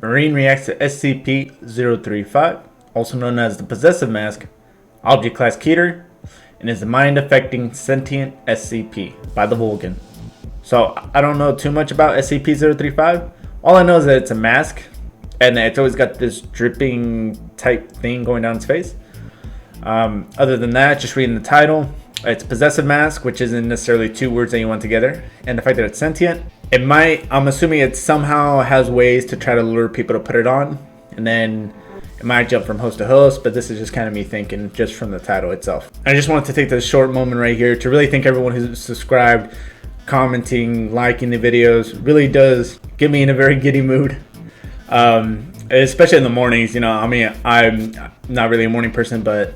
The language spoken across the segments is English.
Marine reacts to SCP-035, also known as the Possessive Mask, Object Class Keter, and is a mind-affecting sentient SCP by TheVolgun. So I don't know too much about SCP-035. All I know is that it's a mask, and it's always got this dripping type thing going down its face. Other than that, just reading the title, it's Possessive Mask, which isn't necessarily two words that you want together, and the fact that it's sentient, I'm assuming it somehow has ways to try to lure people to put it on, and then it might jump from host to host, but this is just kind of me thinking just from the title itself. I just wanted to take this short moment right here to really thank everyone who's subscribed, commenting, liking the videos. Really does get me in a very giddy mood. Especially in the mornings, I'm not really a morning person, but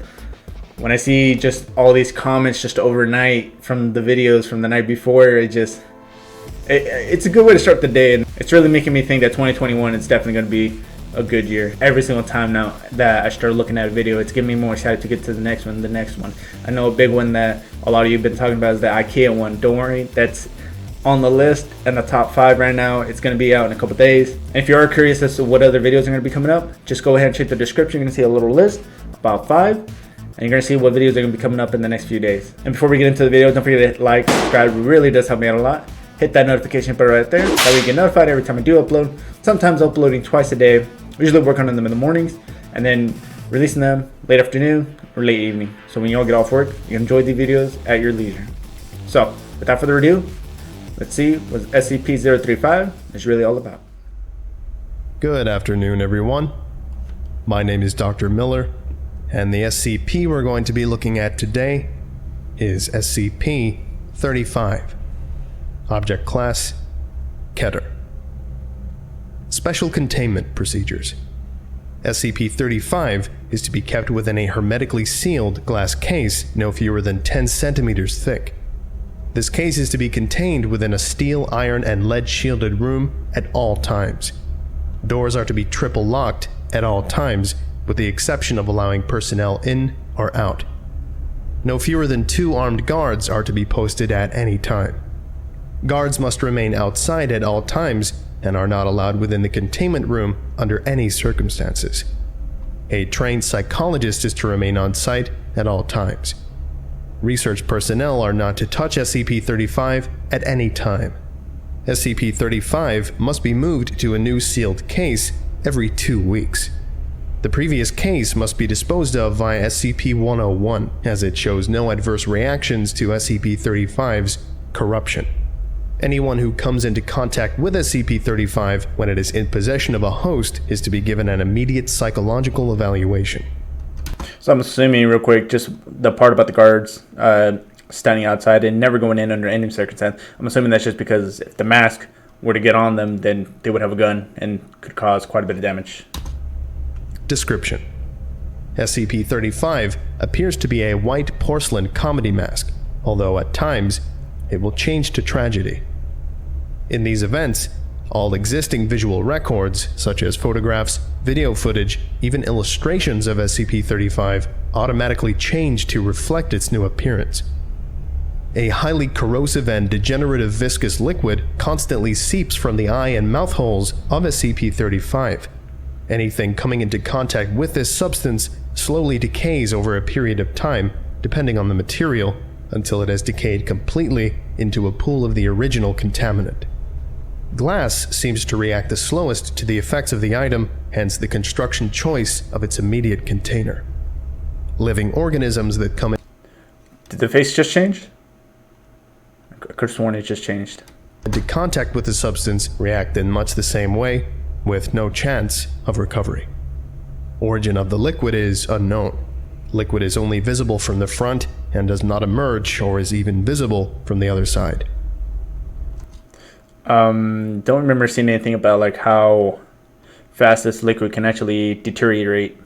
when I see just all these comments just overnight from the videos from the night before, it's a good way to start the day, and it's really making me think that 2021 is definitely going to be a good year. Every single time now that I start looking at a video, it's getting me more excited to get to the next one. I know a big one that a lot of you have been talking about is the IKEA one. Don't worry, that's on the list and the top 5 right now. It's going to be out in a couple days. And if you are curious as to what other videos are going to be coming up, just go ahead and check the description. You're going to see a little list, about 5. And you're going to see what videos are going to be coming up in the next few days. And before we get into the video, don't forget to hit like, subscribe. It really does help me out a lot. Hit that notification button right there. That way you get notified every time I do upload. Sometimes uploading twice a day. I usually work on them in the mornings and then releasing them late afternoon or late evening. So when you all get off work, you enjoy the videos at your leisure. So without further ado, let's see what SCP-035 is really all about. Good afternoon, everyone. My name is Dr. Miller, and the SCP we're going to be looking at today is SCP-35. Object Class Keter. Special Containment Procedures. SCP-35 is to be kept within a hermetically sealed glass case no fewer than 10 centimeters thick. This case is to be contained within a steel, iron, and lead-shielded room at all times. Doors are to be triple locked at all times, with the exception of allowing personnel in or out. No fewer than 2 armed guards are to be posted at any time. Guards must remain outside at all times and are not allowed within the containment room under any circumstances. A trained psychologist is to remain on site at all times. Research personnel are not to touch SCP-35 at any time. SCP-35 must be moved to a new sealed case every 2 weeks. The previous case must be disposed of via SCP-101, as it shows no adverse reactions to SCP-35's corruption. Anyone who comes into contact with SCP-35 when it is in possession of a host is to be given an immediate psychological evaluation. So I'm assuming, real quick, just the part about the guards standing outside and never going in under any circumstance. I'm assuming that's just because if the mask were to get on them, then they would have a gun and could cause quite a bit of damage. Description: SCP-35 appears to be a white porcelain comedy mask, although at times it will change to tragedy. In these events, all existing visual records, such as photographs, video footage, even illustrations of SCP-35, automatically change to reflect its new appearance. A highly corrosive and degenerative viscous liquid constantly seeps from the eye and mouth holes of SCP-35. Anything coming into contact with this substance slowly decays over a period of time, depending on the material, until it has decayed completely into a pool of the original contaminant. Glass seems to react the slowest to the effects of the item, hence the construction choice of its immediate container. Living organisms that come Did the face just change? I could have sworn it just changed. into contact with the substance react in much the same way, with no chance of recovery. Origin of the liquid is unknown. Liquid is only visible from the front and does not emerge or is even visible from the other side. Don't remember seeing anything about like how fast this liquid can actually deteriorate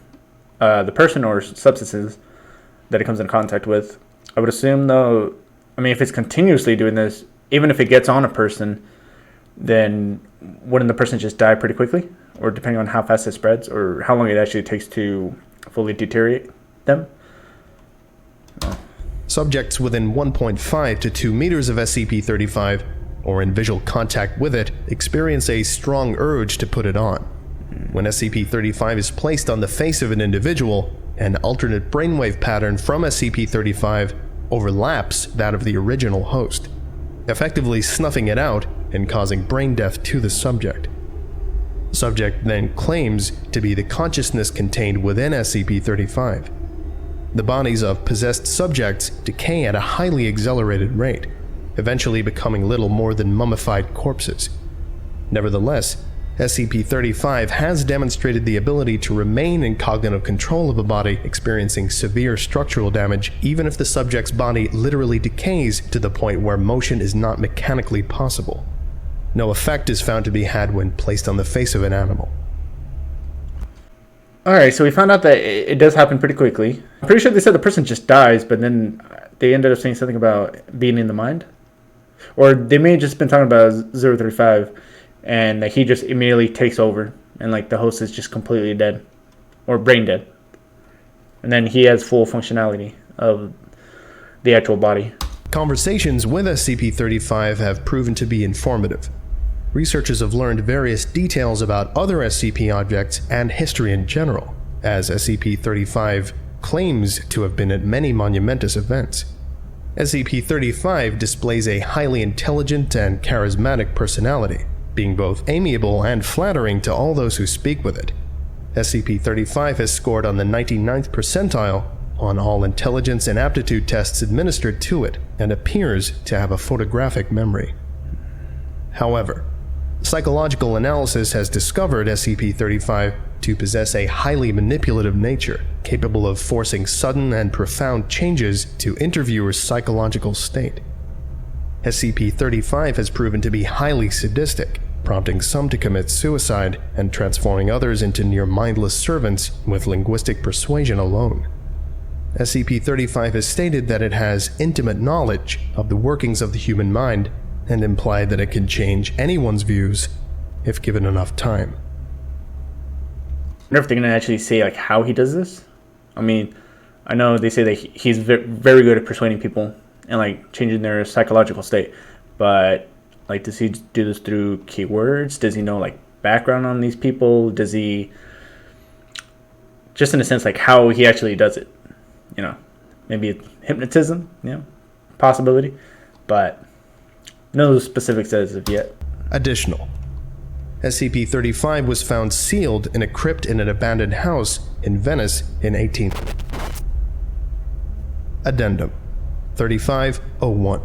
the person or substances that it comes in contact with. I would assume though, if it's continuously doing this, even if it gets on a person, then wouldn't the person just die pretty quickly? Or depending on how fast it spreads or how long it actually takes to fully deteriorate them? Subjects within 1.5 to 2 meters of SCP-35 or in visual contact with it experience a strong urge to put it on. when SCP-35 is placed on the face of an individual, an alternate brainwave pattern from SCP-35 overlaps that of the original host, effectively snuffing it out and causing brain death to the subject. The subject then claims to be the consciousness contained within SCP-35. The bodies of possessed subjects decay at a highly accelerated rate, eventually becoming little more than mummified corpses. Nevertheless, SCP-35 has demonstrated the ability to remain in cognitive control of a body experiencing severe structural damage, even if the subject's body literally decays to the point where motion is not mechanically possible. No effect is found to be had when placed on the face of an animal. Alright, so we found out that it does happen pretty quickly. I'm pretty sure they said the person just dies, but then they ended up saying something about being in the mind. Or they may have just been talking about 035. And like, he just immediately takes over, and like the host is just completely dead, or brain dead, and then he has full functionality of the actual body. Conversations with SCP-35 have proven to be informative. Researchers have learned various details about other SCP objects and history in general, as SCP-35 claims to have been at many monumentous events. SCP-35 displays a highly intelligent and charismatic personality, being both amiable and flattering to all those who speak with it. SCP-35 has scored on the 99th percentile on all intelligence and aptitude tests administered to it, and appears to have a photographic memory. However, psychological analysis has discovered SCP-35 to possess a highly manipulative nature, capable of forcing sudden and profound changes to interviewers' psychological state. SCP-35 has proven to be highly sadistic, prompting some to commit suicide and transforming others into near-mindless servants with linguistic persuasion alone. SCP-35 has stated that it has intimate knowledge of the workings of the human mind and implied that it can change anyone's views if given enough time. I wonder if they're going to actually say like how he does this. I mean, I know they say that he's very good at persuading people and like changing their psychological state, but like, does he do this through keywords? Does he know like background on these people? Does he, just in a sense, like how he actually does it? You know, maybe hypnotism, possibility, but no specifics as of yet. Additional. SCP-35 was found sealed in a crypt in an abandoned house in Venice in 18. Addendum 3501.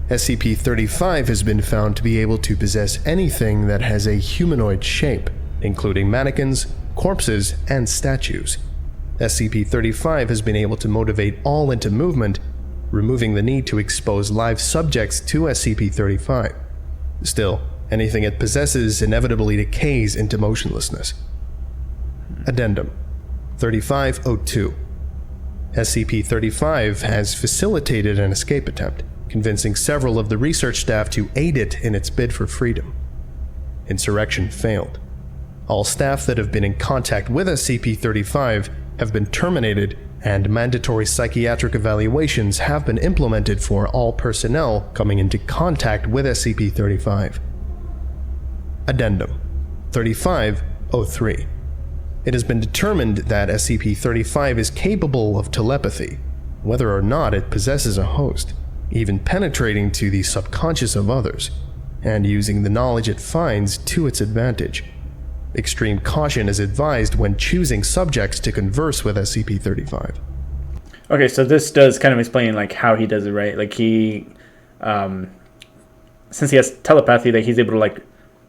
SCP-35 has been found to be able to possess anything that has a humanoid shape, including mannequins, corpses, and statues. SCP-35 has been able to motivate all into movement, removing the need to expose live subjects to SCP-35. Still, anything it possesses inevitably decays into motionlessness. Addendum 3502. SCP-35 has facilitated an escape attempt, convincing several of the research staff to aid it in its bid for freedom. Insurrection failed. All staff that have been in contact with SCP-35 have been terminated, and mandatory psychiatric evaluations have been implemented for all personnel coming into contact with SCP-35. Addendum 3503. It has been determined that SCP-35 is capable of telepathy, whether or not it possesses a host, even penetrating to the subconscious of others, and using the knowledge it finds to its advantage. Extreme caution is advised when choosing subjects to converse with SCP-35. Okay, so this does kind of explain like how he does it, right? Like he, since he has telepathy, that he's able to like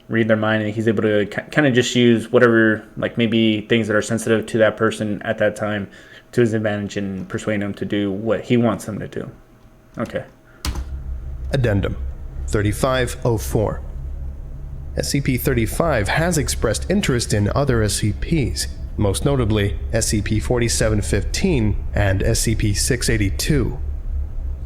read their mind, and he's able to kind of just use whatever, like maybe things that are sensitive to that person at that time to his advantage and persuade them to do what he wants them to do. Okay. Addendum 3504. SCP-35 has expressed interest in other SCPs, most notably SCP-4715 and SCP-682.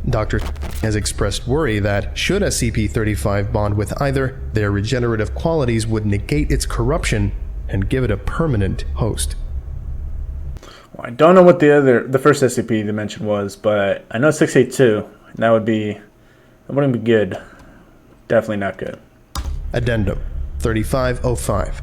Dr. has expressed worry that should SCP-35 bond with either, their regenerative qualities would negate its corruption and give it a permanent host. Well, I don't know what the first SCP they mentioned was, but I know 682. That wouldn't be good. Definitely not good. Addendum 3505.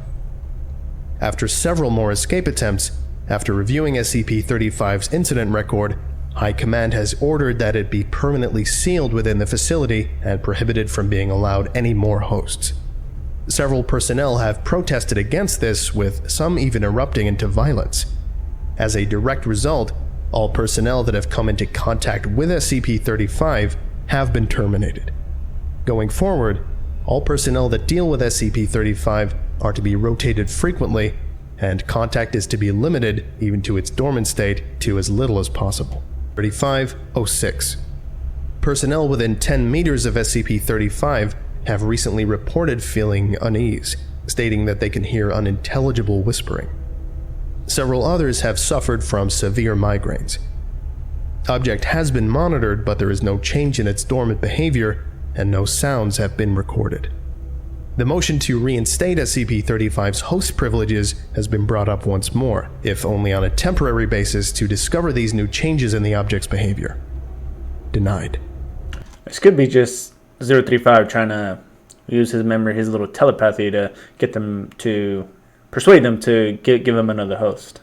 After several more escape attempts, after reviewing SCP-35's incident record, High Command has ordered that it be permanently sealed within the facility and prohibited from being allowed any more hosts. Several personnel have protested against this, with some even erupting into violence. As a direct result, all personnel that have come into contact with SCP-35 have been terminated. Going forward, all personnel that deal with SCP-35 are to be rotated frequently, and contact is to be limited, even to its dormant state, to as little as possible. 3506. Personnel within 10 meters of SCP-35 have recently reported feeling unease, stating that they can hear unintelligible whispering. Several others have suffered from severe migraines. Object has been monitored, but there is no change in its dormant behavior, and no sounds have been recorded. The motion to reinstate SCP-35's host privileges has been brought up once more, if only on a temporary basis, to discover these new changes in the object's behavior. Denied. This could be just 035 trying to use his memory, his little telepathy, to get them to persuade them to give him another host.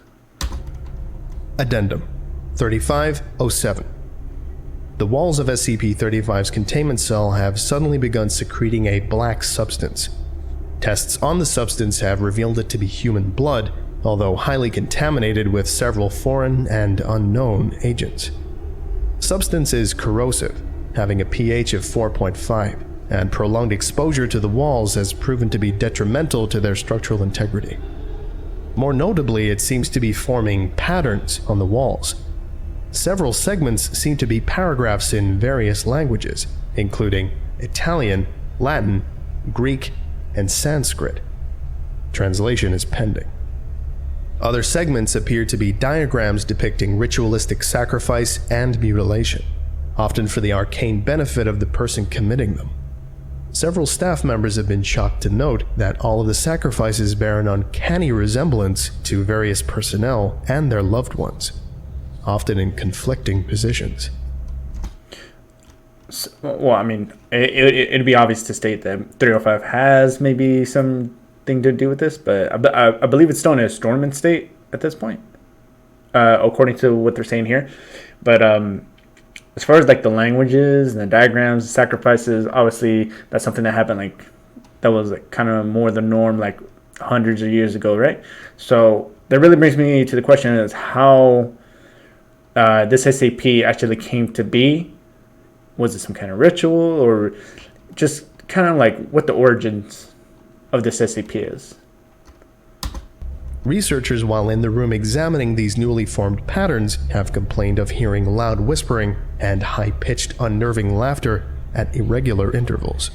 Addendum 3507. The walls of SCP-35's containment cell have suddenly begun secreting a black substance. Tests on the substance have revealed it to be human blood, although highly contaminated with several foreign and unknown agents. Substance is corrosive, having a pH of 4.5, and prolonged exposure to the walls has proven to be detrimental to their structural integrity. More notably, it seems to be forming patterns on the walls. Several segments seem to be paragraphs in various languages, including Italian, Latin, Greek, and Sanskrit. Translation is pending. Other segments appear to be diagrams depicting ritualistic sacrifice and mutilation, often for the arcane benefit of the person committing them. Several staff members have been shocked to note that all of the sacrifices bear an uncanny resemblance to various personnel and their loved ones, often in conflicting positions. Well, I mean, it'd be obvious to state that 305 has maybe something to do with this, but I believe it's still in a dormant state at this point, according to what they're saying here. But as far as like the languages and the diagrams, the sacrifices, obviously that's something that happened, like that was like kind of more the norm, like hundreds of years ago, right? So that really brings me to the question is how this SCP actually came to be. Was it some kind of ritual, or just kind of like what the origins of this SCP is? Researchers, while in the room examining these newly formed patterns, have complained of hearing loud whispering and high-pitched, unnerving laughter at irregular intervals.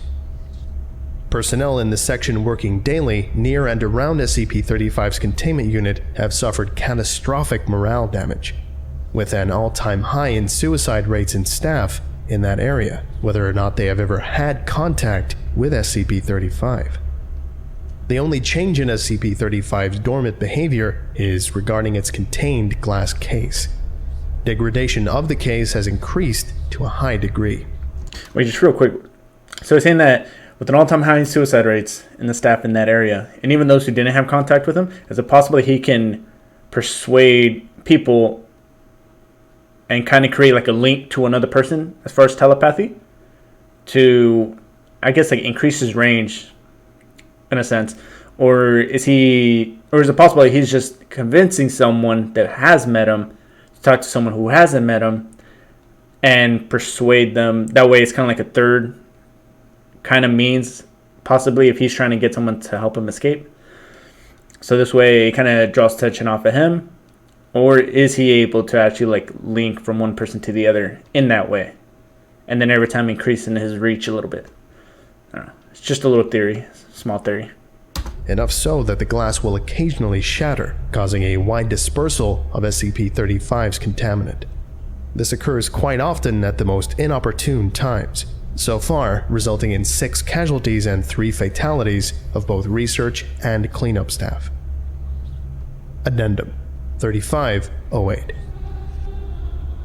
Personnel in the section working daily near and around SCP-35's containment unit have suffered catastrophic morale damage, with an all-time high in suicide rates in staff in that area, whether or not they have ever had contact with SCP-35. The only change in SCP-35's dormant behavior is regarding its contained glass case. Degradation of the case has increased to a high degree. Wait, just real quick. So it's saying that with an all-time high in suicide rates in the staff in that area, and even those who didn't have contact with him, is it possible he can persuade people and kind of create like a link to another person as far as telepathy to, I guess, like increase his range in a sense? Or is it possible that he's just convincing someone that has met him to talk to someone who hasn't met him and persuade them? That way it's kind of like a third kind of means, possibly, if he's trying to get someone to help him escape. So this way it kind of draws attention off of him. Or is he able to actually like link from one person to the other in that way, and then every time increasing his reach a little bit? I don't know. It's just a little theory, small theory. Enough so that the glass will occasionally shatter, causing a wide dispersal of SCP-35's contaminant. This occurs quite often at the most inopportune times, so far resulting in 6 casualties and 3 fatalities of both research and cleanup staff. Addendum 3508.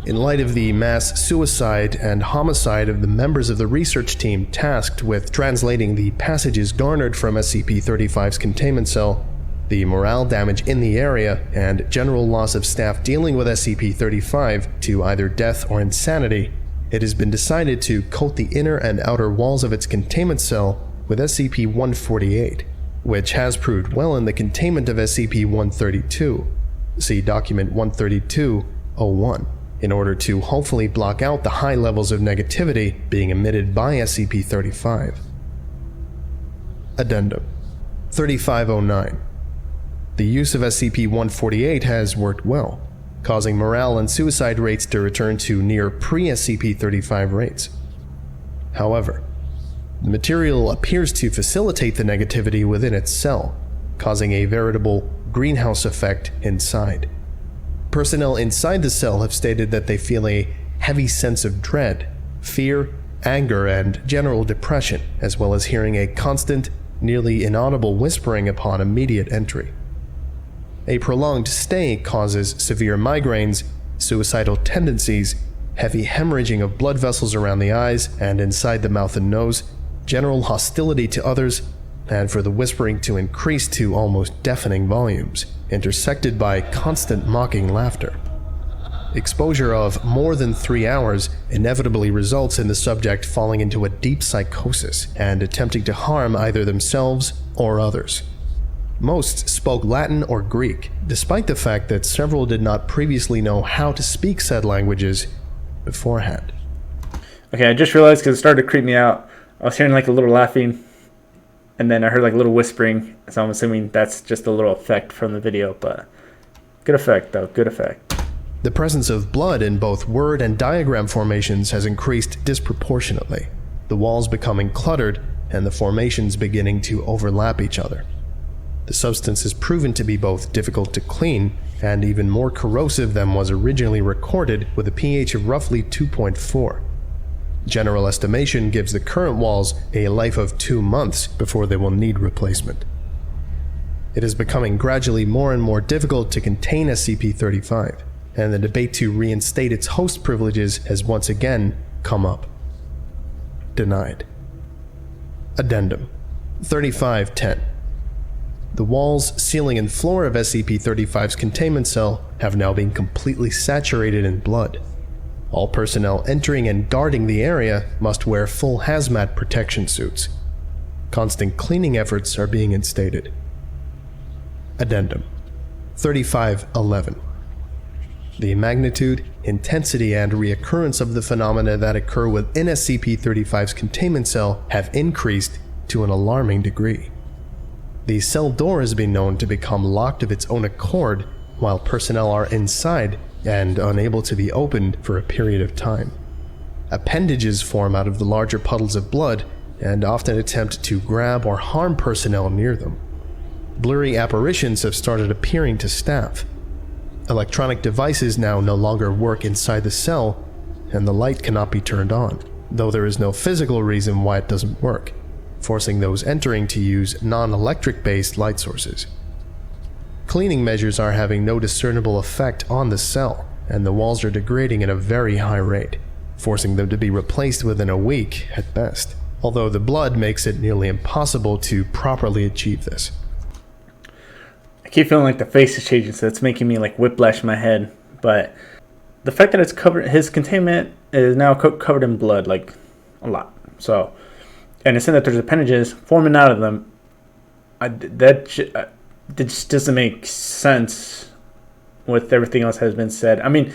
In light of the mass suicide and homicide of the members of the research team tasked with translating the passages garnered from SCP-35's containment cell, the morale damage in the area, and general loss of staff dealing with SCP-35 to either death or insanity, it has been decided to coat the inner and outer walls of its containment cell with SCP-148, which has proved well in the containment of SCP-132, see Document 132-01, in order to hopefully block out the high levels of negativity being emitted by SCP-35. Addendum 3509. The use of SCP-148 has worked well, causing morale and suicide rates to return to near pre-SCP-35 rates. However, the material appears to facilitate the negativity within its cell, causing a veritable greenhouse effect inside. Personnel inside the cell have stated that they feel a heavy sense of dread, fear, anger, and general depression, as well as hearing a constant, nearly inaudible whispering upon immediate entry. A prolonged stay causes severe migraines, suicidal tendencies, heavy hemorrhaging of blood vessels around the eyes and inside the mouth and nose, general hostility to others, and for the whispering to increase to almost deafening volumes, intersected by constant mocking laughter. Exposure of more than 3 hours inevitably results in the subject falling into a deep psychosis and attempting to harm either themselves or others. Most spoke Latin or Greek, despite the fact that several did not previously know how to speak said languages beforehand. Okay, I just realized because it started to creep me out. I was hearing like a little laughing, and then I heard like a little whispering, so I'm assuming that's just a little effect from the video, but good effect though, good effect. The presence of blood in both word and diagram formations has increased disproportionately, the walls becoming cluttered and the formations beginning to overlap each other. The substance is proven to be both difficult to clean and even more corrosive than was originally recorded, with a pH of roughly 2.4. General estimation gives the current walls a life of 2 months before they will need replacement. It is becoming gradually more and more difficult to contain SCP-35, and the debate to reinstate its host privileges has once again come up. Denied. Addendum 3510. The walls, ceiling, and floor of SCP-35's containment cell have now been completely saturated in blood. All personnel entering and guarding the area must wear full hazmat protection suits. Constant cleaning efforts are being instated. Addendum 3511. The magnitude, intensity, and reoccurrence of the phenomena that occur within SCP-35's containment cell have increased to an alarming degree. The cell door has been known to become locked of its own accord while personnel are inside and unable to be opened for a period of time. Appendages form out of the larger puddles of blood and often attempt to grab or harm personnel near them. Blurry apparitions have started appearing to staff. Electronic devices now no longer work inside the cell, and the light cannot be turned on, though there is no physical reason why it doesn't work, forcing those entering to use non-electric based light sources. Cleaning measures are having no discernible effect on the cell, and the walls are degrading at a very high rate, forcing them to be replaced within a week at best, although the blood makes it nearly impossible to properly achieve this. I keep feeling like the face is changing, so it's making me like whiplash in my head, but the fact that it's covered, his containment is now covered in blood, like a lot, so, and it's saying that there's appendages forming out of them. That just doesn't make sense with everything else that has been said. I mean,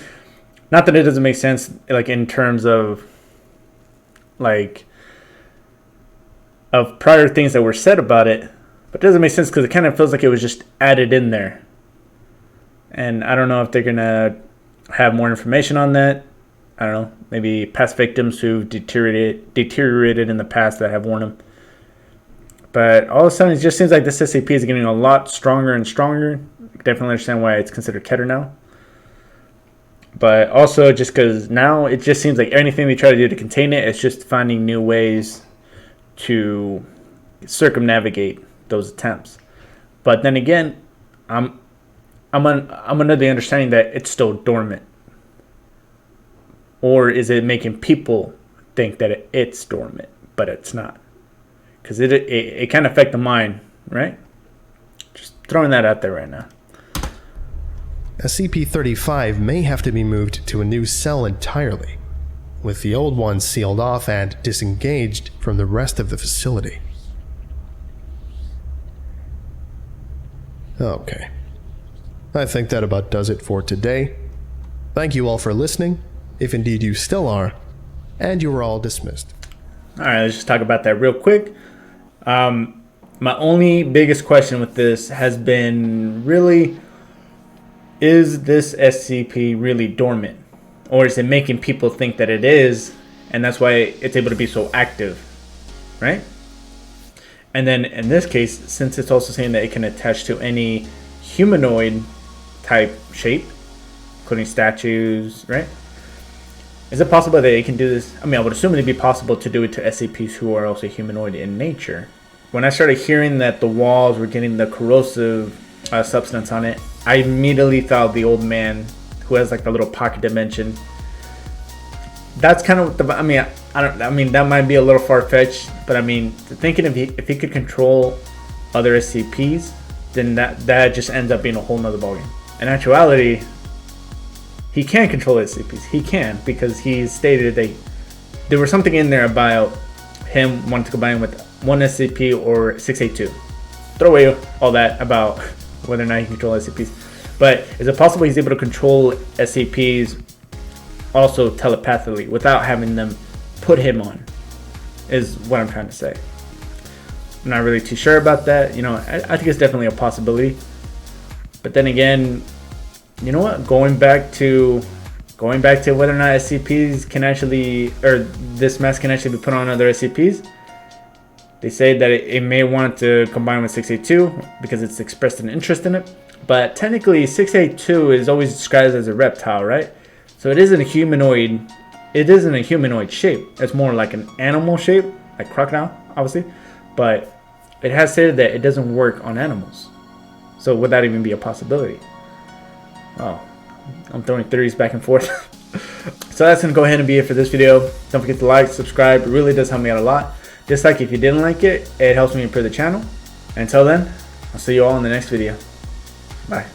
not that it doesn't make sense, like in terms of like of prior things that were said about it, but it doesn't make sense because it kind of feels like it was just added in there. And I don't know if they're gonna have more information on that. I don't know, maybe past victims who deteriorated in the past that have warned them. But all of a sudden, it just seems like this SCP is getting a lot stronger and stronger. I definitely understand why it's considered Keter now. But also, just because now it just seems like anything they try to do to contain it, it's just finding new ways to circumnavigate those attempts. But then again, I'm under the understanding that it's still dormant. Or is it making people think that it's dormant, but it's not? Because it can affect the mind, right? Just throwing that out there right now. SCP-35 may have to be moved to a new cell entirely, with the old one sealed off and disengaged from the rest of the facility. Okay. I think that about does it for today. Thank you all for listening, if indeed you still are, and you are all dismissed. Alright, let's just talk about that real quick. My only biggest question with this has been really, is this SCP really dormant? Or is it making people think that it is, and that's why it's able to be so active, right? And then in this case, since it's also saying that it can attach to any humanoid type shape, including statues, right? Is it possible that it can do this? I mean, I would assume it'd be possible to do it to SCPs who are also humanoid in nature. When I started hearing that the walls were getting the corrosive substance on it, I immediately thought of the old man who has like the little pocket dimension. That's kind of the, I mean that might be a little far-fetched, but I mean, thinking if he could control other SCPs, then that just ends up being a whole nother ballgame. In actuality, he can control SCPs. He can, because he stated that there was something in there about him wanting to combine with one SCP or 682. Throw away all that about whether or not he can control SCPs. But is it possible he's able to control SCPs also telepathically without having them put him on? Is what I'm trying to say. I'm not really too sure about that. You know, I think it's definitely a possibility. But then again, you know what? Going back to whether or not SCPs can actually, or this mask can actually be put on other SCPs. They say that it may want to combine with 682 because it's expressed an interest in it. But technically 682 is always described as a reptile, right? So it isn't a humanoid. It isn't a humanoid shape. It's more like an animal shape, like crocodile, obviously. But it has stated that it doesn't work on animals. So would that even be a possibility? Oh, I'm throwing theories back and forth. So that's going to go ahead and be it for this video. Don't forget to like, subscribe. It really does help me out a lot. Dislike if you didn't like it. It helps me improve the channel. Until then, I'll see you all in the next video. Bye.